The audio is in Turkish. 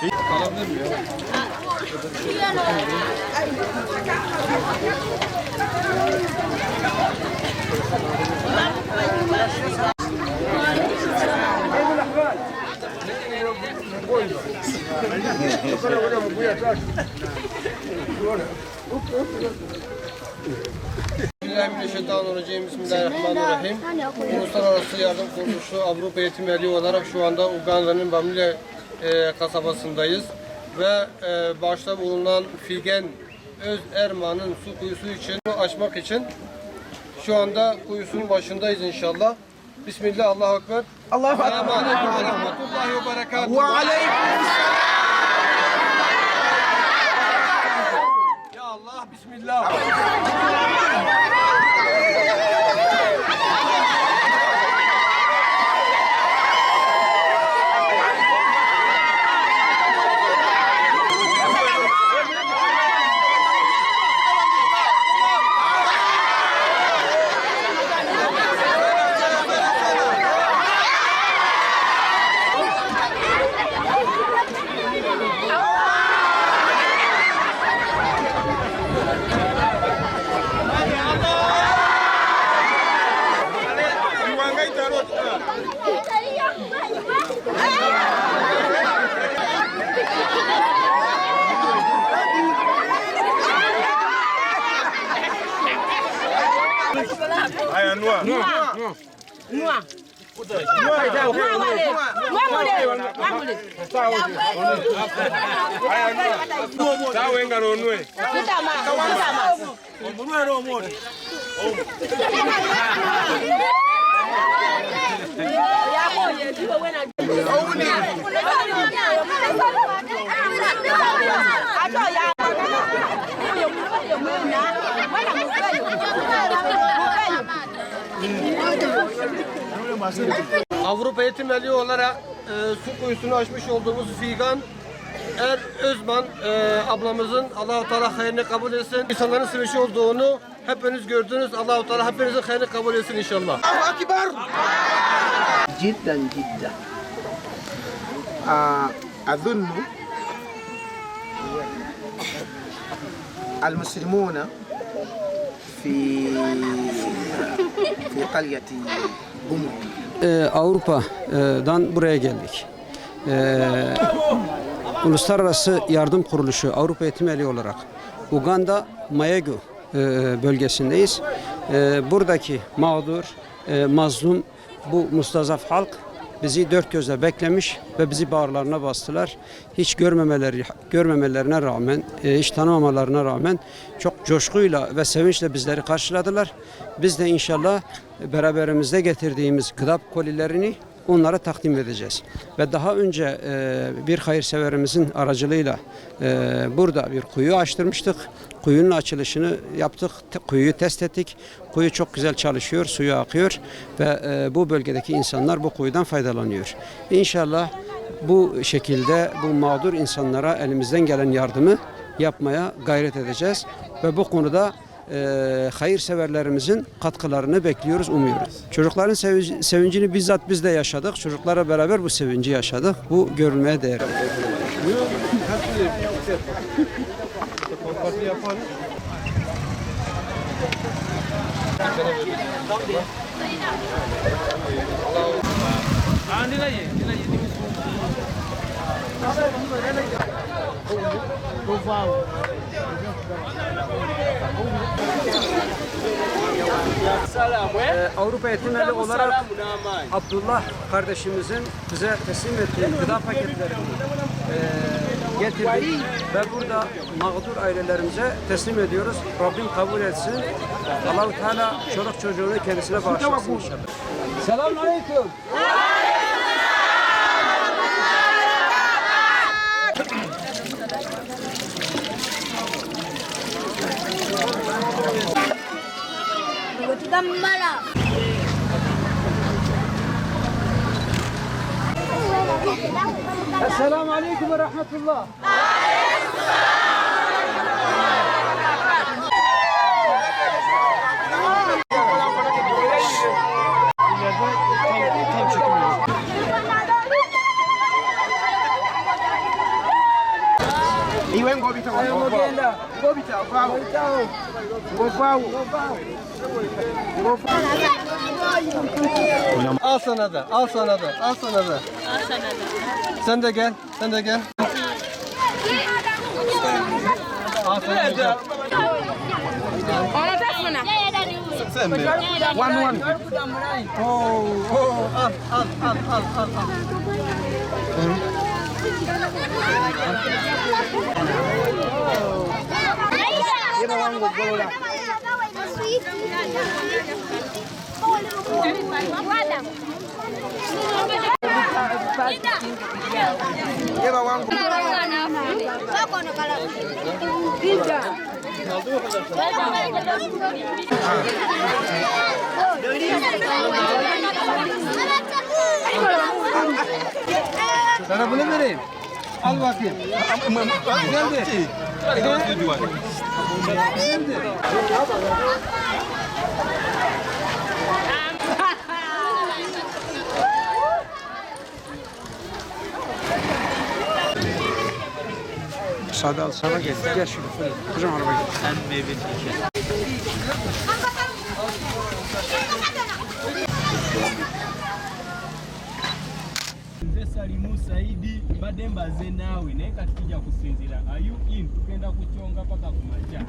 Alabilir miyim ya? Bismillahirrahmanirrahim. Bismillahirrahmanirrahim. Uluslararası Yardım Kuruluşu Avrupa Eğitim Birliği olarak şu anda Uganda'nın Bamile kasabasındayız. Ve başta bulunan Figen Özerman'ın su kuyusu için açmak için şu anda kuyusunun başındayız inşallah. Bismillah, Allahu Ekber. Allahu Ekber. Selamun Aleyküm ve Rahmetullahi ve Berekatuhu. Ve aleykümselam. Ya Allah, Bismillah. Haya, nua. Nua. Sawa engaro nue. Avrupa Eğitim Birliği olarak su kuyusunu açmış olduğumuz Figan Özman ablamızın Allah-u Teala hayrını kabul etsin. İnsanların sevişi olduğunu hepiniz gördünüz. Allah-u Teala hepinizin hayrını kabul etsin inşallah. Allahu Ekber. جدا جدا أظن المسلمون في قرية بومو. Avrupa'dan buraya geldik. Uluslararası Yardım Kuruluşu Avrupa Eğitim Birliği olarak Uganda Mayegu bölgesindeyiz. Buradaki mağdur, mazlum bu mustazaf halk bizi dört gözle beklemiş ve bizi bağırlarına bastılar. Hiç görmemelerine rağmen, hiç tanımamalarına rağmen çok coşkuyla ve sevinçle bizleri karşıladılar. Biz de inşallah beraberimizde getirdiğimiz gıda kolilerini onlara takdim edeceğiz. Ve daha önce bir hayırseverimizin aracılığıyla burada bir kuyu açtırmıştık. Kuyunun açılışını yaptık. Kuyuyu test ettik. Kuyu çok güzel çalışıyor, suyu akıyor ve bu bölgedeki insanlar bu kuyudan faydalanıyor. İnşallah bu şekilde bu mağdur insanlara elimizden gelen yardımı yapmaya gayret edeceğiz ve bu konuda hayırseverlerimizin katkılarını bekliyoruz, umuyoruz. Çocukların sevincini bizzat biz de yaşadık. Çocuklarla beraber bu sevinci yaşadık. Bu görülmeye değer. Avrupa Eğitim Birliği olarak Abdullah kardeşimizin bize teslim ettiği gıda paketlerini getirdik ve burada mağdur ailelerimize teslim ediyoruz. Rabbim kabul etsin. Allah-u Teala çoluk çocuğunu kendisine bağışlasın inşallah. Selamun Aleyküm. Esselamu Aleyküm ve Rahmetullah. Al sana da, al sana da, al sana da. Sen de gel, sen de gel. Al sana da. Sana bunu vereyim. Al bakayım. Geldi. Müsaade al sana gel. Gel şuraya. Kızım araba gel. Sen meyve Nze Salimu Saidi mbadde mbaze naawe naye kati tujja kusinzira. Are you in? Tugenda kukyonga paka ku makya.